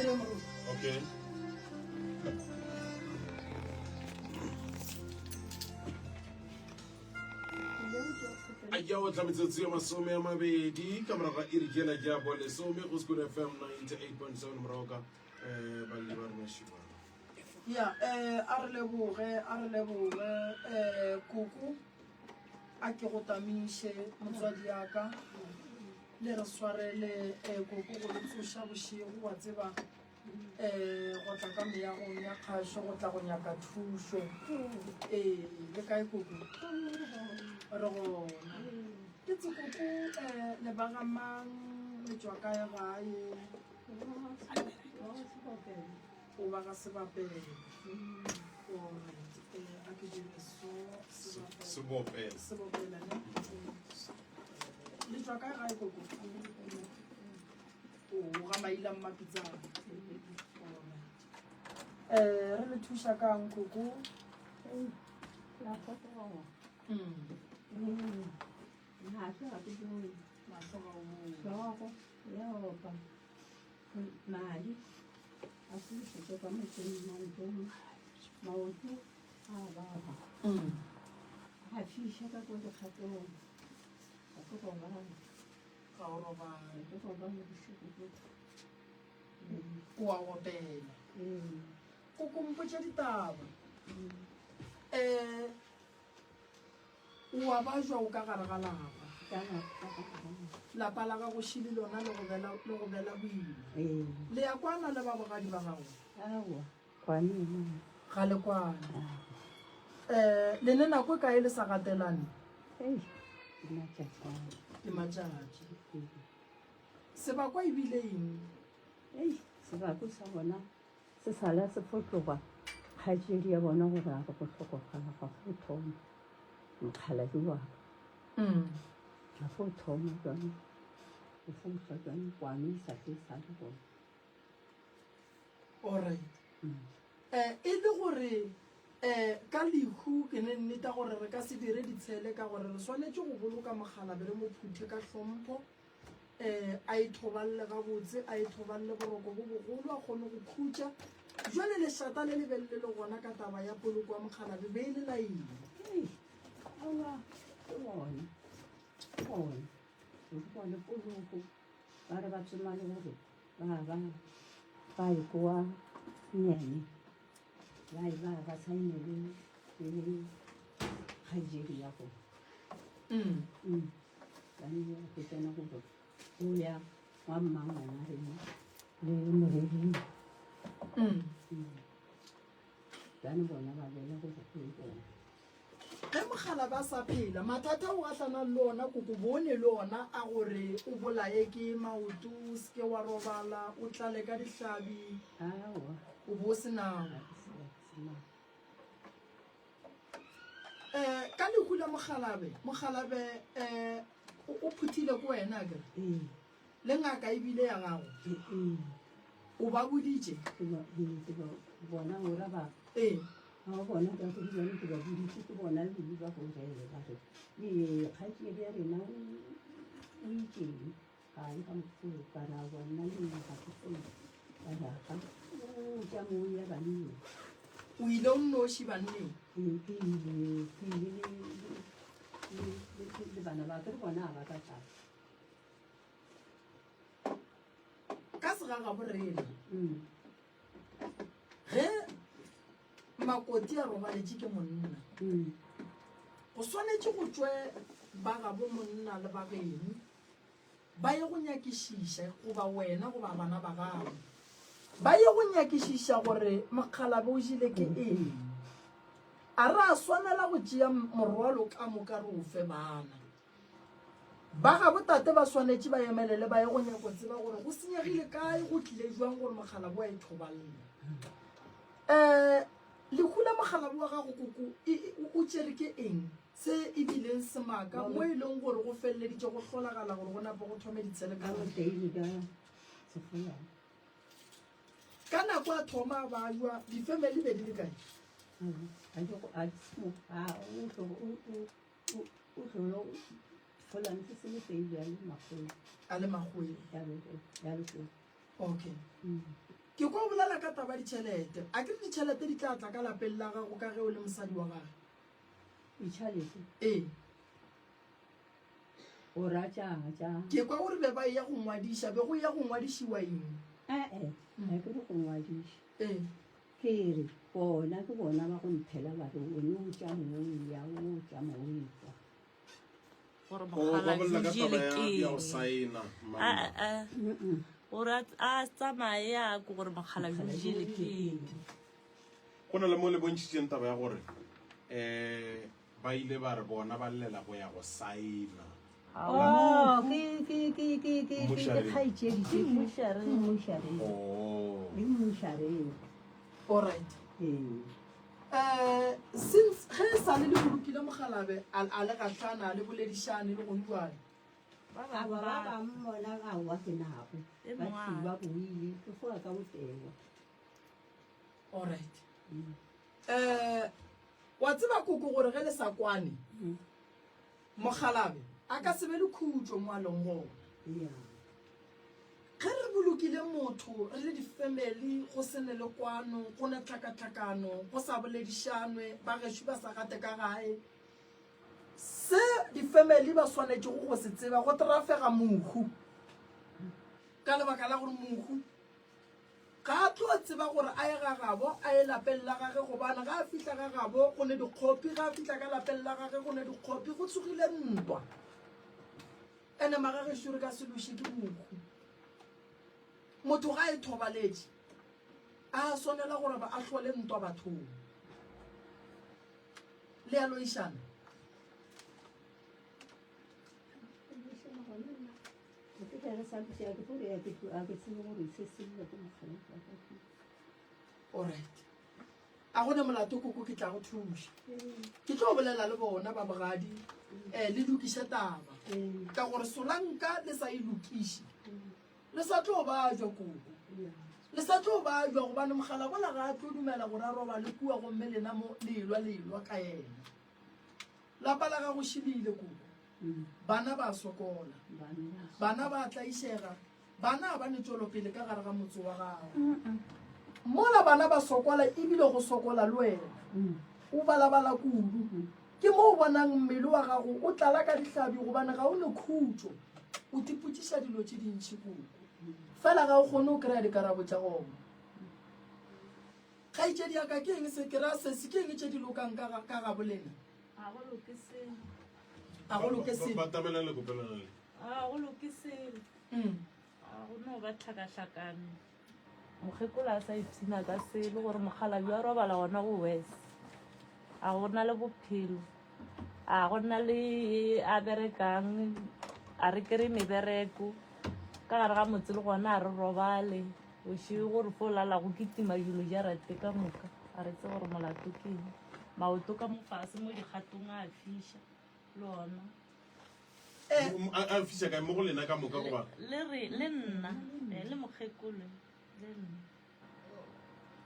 Okay. Ayaw tlametsotsi ya masome ya mabedi ka morago e re kela jabo lesome go School FM 98.7 morago ka balli ba rena shibana. Ya a re leboge Kuku a ke go tamiše motswadi yaka le re swarele Kuku go le tsoša bošego wa tseba go tla ka meagong ya kgašo go tla go nyaka thušo le kae Kuku re gona ke tse Kuku le bagamang le tšwa kae gae o ba ga sebapele a ke dire Sebopela. sebopela le tšwa kae gae Kuku o ga maila mmapitsana re le thuša kang Kuku mali asisho kama mtoni maoto baba hafisha ka kwenda khatong akho ba ga o robale ko ba mo bishoko o a opela Kuku mpotša ditaba o a ba jwa o ka gare ga lapa la ga go šile lona le go bela boima le ya kwana le ba bogadi ba gago awa kwanina ga le kwana le ne nako e kae le sa gatelane ke matšatši sebakwa ebile eng sebako sa bona se sala se fotloga kgatsedi ya bona gore a go bohlokogala ga go thoma mokgaladi wa ga go thoma jone go foutla jone kwanisa se sa le bona alright e le gore ka lehu ke ne nneta gore re ka se dire ditshele ka gore re swanetše go boloka mogalabe re mo phuthe ka hlompho a ithoballe gabotse a ithoballe boroko bo bogolo a kgone go khutša jwale lešata le lebelele le gona ka taba ya poloko ya mogalabe be e le laile awa ke bona bone poloko ba re ba tsomale gore ba ye kowa nyene ba sainele le kgaitsedi ya gone bane go tsena gore o ya wa mmangwana rena le moreding bane bona ba bela gore go bona ge mogalabe a sa phela mathata o gatlhanang le ona Kuku bone le ona a gore o bolaye ke maoto o seke wa robala o tlale ka dihlabi awa o bo senang ka lehu la mogalabe o phuthile ko wena kere le ngaka ebile ya gago o ba boditše bona ora ba ga bona ka go dibone ke ba boditse ke bona le ba go rele ba re kgaitsedi ya rena o itseng ga e ka mokgolo kana bona le ga ke kgone ba yaka o ja mo ya banne o ile o nnoši banneng ke ile le bana ba ke bona ba ka tla ka segaga borena ge makoti a robaletše ke monna go swanetše go tšwe ba gabo monna le ba geno ba ye go nyakišiša goba wena goba bana ba gago ba ye go nyakišiša gore mokgalabe o jile ke eng a re a swanela go tšea morwalo ka moka re o fe bana ba ga botate ba swanetše ba emelele ba ye go nyako tseba gore go senyegile kae go tlile jwang gore mogalabe wa ithobalela lehu la mogalabe wa gago Kuku o tšere ke eng se e bileng semaka mo e leng gore go feleleditše go hlolagala gore go nape go thome ditshele ka ka nako a thoma ba jwa difamily be di le kae a le magwele okay ke kwa bolela ka taba ditšhelete a ke re ditšhelete di tla tla ka lapeng la gago ka ge o le mosadi wa gage ee o ratjang tja ke kwa gore be ba ya go ngwadiša be go ya go ngwadišiwa eng ga ke re go ngwadiša ee ke re bona ke bona ba go mphela ba re one o tja moo ya o tja moo etswa gore Go bolela ka mokgaladi taba le ya go saena monna. gore a tsamaye a ko gore mokgaladi o jele ke Go na le mo le bontšhitšeng taba ya gore ba ile ba re bona ba llela go ya go saena alright since ge e sa le le bolokile mogalabe a le gatlhana a le boledišane le gone jale ba bangwe bona ga wa ke nako ba thiba boile ke fola ka botewa alright wa tseba koko gore ge le sa kwane mogalabe a ka sebe le khutso mo a leng gona ge re bolokile motho re le di-family go sene le kwano go ne tlhakatlhakano go sa boledišanwe ba gešo ba sa gate ka gae se di-family ba swanetse go se tseba go trafega mohu ka lebaka la gore mohu ga a tlo tseba gore a ye ga gabo a ye lapeng la gage gobane ga a fitlha ga gabo go ne dikgopi ga a fitlha ka lapeng la gage go ne dikgopi go tsogile ntwa ene magagešo re ka seloše ke mohu motho ga e thobaletse a swanela gore ba a tlhole ntwa bathong le ya loišana alright a gone molato koko ke tla go thuša ke tlo bolela le bona ba bogadi le lokiša taba ka gore solanka le sa e lokiše le sa tlo ba jwa koko le sa tlo ba jwa gobane mogala bona ga a tlo dumela gore a roba le kua gomme lena mo lelwa ka ena lapa la ga go šebile koko bana ba sokola bana ba tlaišega bana ba netšwelopele ka gare ga motse wa gago mola bana ba sokola ebile go sokola le wena o balabala kudu ke mo o bonang mmele wa gago o tlala ka dihlabi gobane ga o ne khutso o tipotsiša dilo tše dintšhi koko fela ga o kgone o kry-a dikarabo tša gona kgaitšedi yaka ke eng se kry-a sese ke eng tše di lokang ka ga bolena a go loke selo a go loke selo Ba tabela le kopelana le. a go loke selo a go no ba tlhakatlhakane mokgekola a sa ipshina ka selo gore mogalabi wa robala gona go west a gona le bophelo a gona le a berekang a re kry mebereko ka gare ga motse le gona a re robale o šie gore fo lala go kitima dilo ja rate ka moka a re tse gore molato ke eng maoto ka mofase mo dikgatong a fiša le ona A fiša kae mo go lena ka moka goba le nna le mokgekolo le nna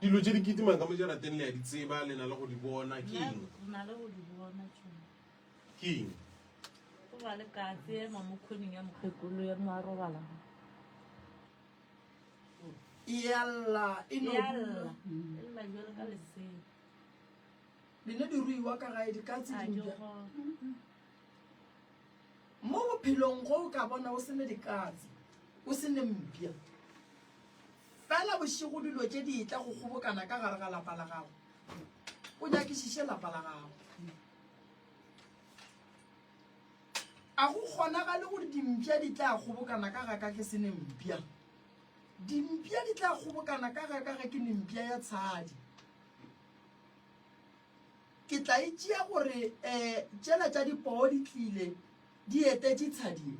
dilo tše di kitimang ka mo jarateng le ya di tseba le na le go di bona ke eng re na le go di bona tšone ke eng go ba le katse ema mo kgoning ya mokgekolo ya no a robalang yalla e no yalla e lla jwale ka lesea lene di ruiwa ka gae di ka a di tsedimja gona mo bophelong go o ka bona o sene dikatse o sene mpia fela bošego dilo tše di tla go kgobokana ka gare ga lapa la gago o nyakišiše lapa la gago a go kgonagale gore dimpia di tla kgobokana ka ga ka ke sene mpia dimpia di tla kgobokana ka ga ke nempia ya tshadi ke tla itšea gore tšela tša dipoo di tlile di etetše tshadie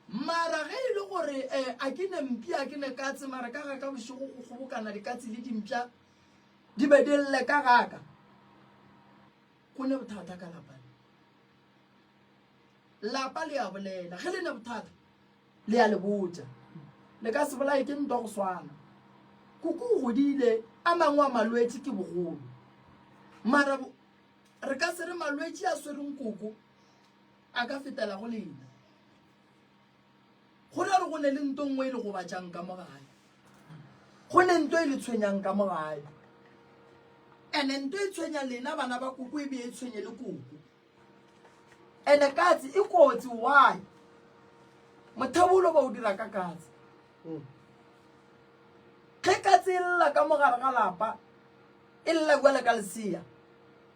mara ge e le gore a ke ne mpia a ke ne katse mara ka ga ka bošego go kgobokana dikatse le dimpia di be di lle ka gaka go ne bothata ka lapane lapa le a bolela ge le ne bothata le a le botja le ka se bolae ke ntwa go swana koko o godile a mangwe a malwetse ke bogolo mara re ka se re malwetse a swereng koko a ka fetela go lena go na re go ne le ntongwe e le go batjang ka mo gae go ne ntho e le tshwenyang ka mogae ene ntho e tshwenya lena bana ba koko e be e tshwenye le koko ene katse e kotsi why mothebolo ba o dira ka katse ge katse e lla ka mogare ga lapa e lla bua le ka lesea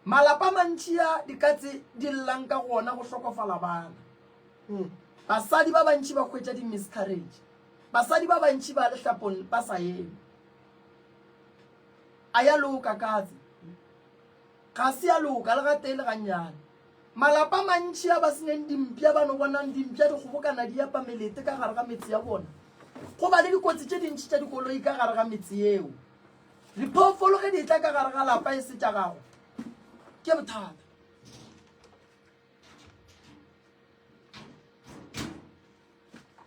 malapa mantšhia dikatse di llang ka gona go hlokofala bana basadi ba bantši ba hwetša di-miscarriage basadi ba bantši ba lehlapong ba sa eme a ya loka katse ga se ya loka le gate le gannyane malapa mantši a ba seneng dimpša ba no bonang dimpša dikgobokana di apa melete ka gare ga metse ya bona go ba le dikotsi tše dintšhi tša dikoloi ka gare ga metse eo diphoofolo ge di tla ka gare ga lapa e se tša gago ke bothata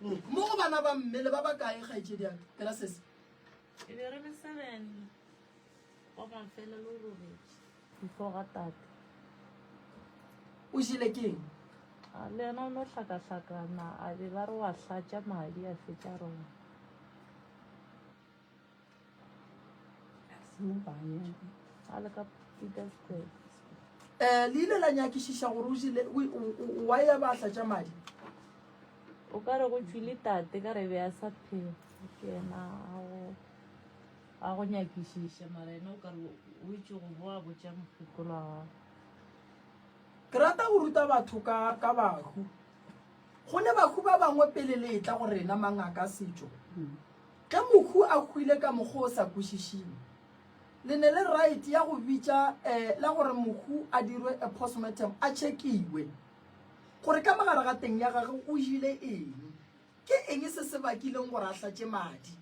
mo go bana ba mmele ba ba kae kgaetšediaka ke la sese e be re le 7 wa mafele le robedi before ga tate o jile keng a le ena o no hlakahlakana a be ba re wa hlatša madi a fetša rona a le ka Pietersburg le ile la nyakišiša gore o jile wa ya ba hlatša madi o ka re go tšwile tate ka re be a sa phela ke ena a go nyakišiša mara ena o ka re o itse go boa botša mokgekolo wa gago ke rata go ruta batho ka bahu go ne bahu ba bangwe pele le tla go rena mangaka setšo ge mokhu a hwile ka mokgwa o sa kwešišing le ne le right ya go bitša la gore mokhu a dirwe a postmortem a chekiwe gore ka magare ga teng ya gage o jile eng ke eng se se bakileng gore a hlatše madi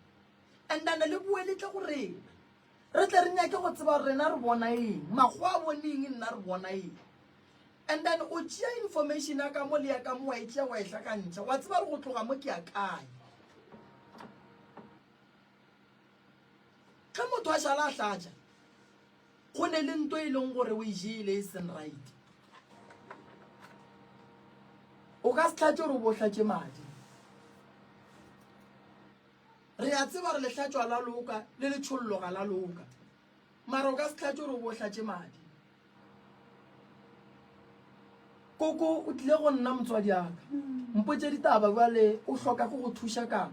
and then le bue le tle go rena re tle re nyake go tseba gore rena re bona eng makgwa a boneng nna re bona eng and then o tšea information ya ka mo le ya ka mo wa e tšea wa e hlakantšha wa tseba re go tloga mo ke ya kae ge motho a šala a hlatša go ne le nto e leng gore o e jele e seng right o ka se hlatše gore o bo hlatše madi re a tseba re lehlatšwa la loka le letšhollo ga la loka mara o ka se hlatše gore o bo hlatše madi koko o tlile go nna motswadi aka mpotše ditaba bale o hloka go go thuša kang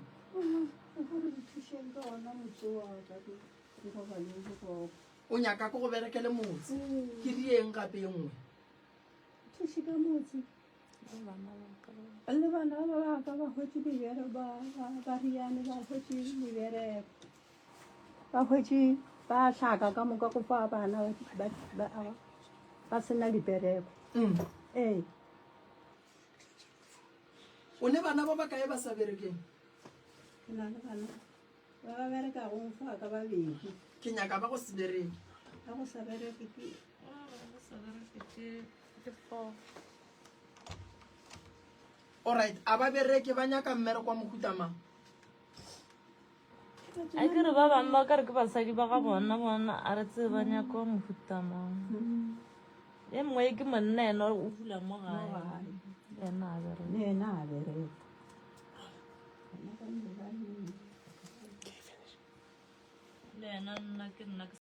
o nyaka ko go berekele motse ke dieng gape e nngwe thuše ka motse le bana ba baka ba hwetše dibere ba riane ba hwetše dibereko ba hwetše ba hlaka ka moka go fa bana ba sena dibereko ee o ne bana ba ba kae ba sa berekeng ke na le bana ba ba bereka go fa ka babedi ke nyaka ba go se bereke ga go sa bereke ke 4 alright a ba bereke ba nyaka mmereko wa mohutamang a ke re ba bangwe ba ka re ke basadi ba ga bona a re tsebe ba nyaka wa mohutamang e mongwe ke monna ena o fula mo gae ena a bereka le ena a bereka le ena nna ke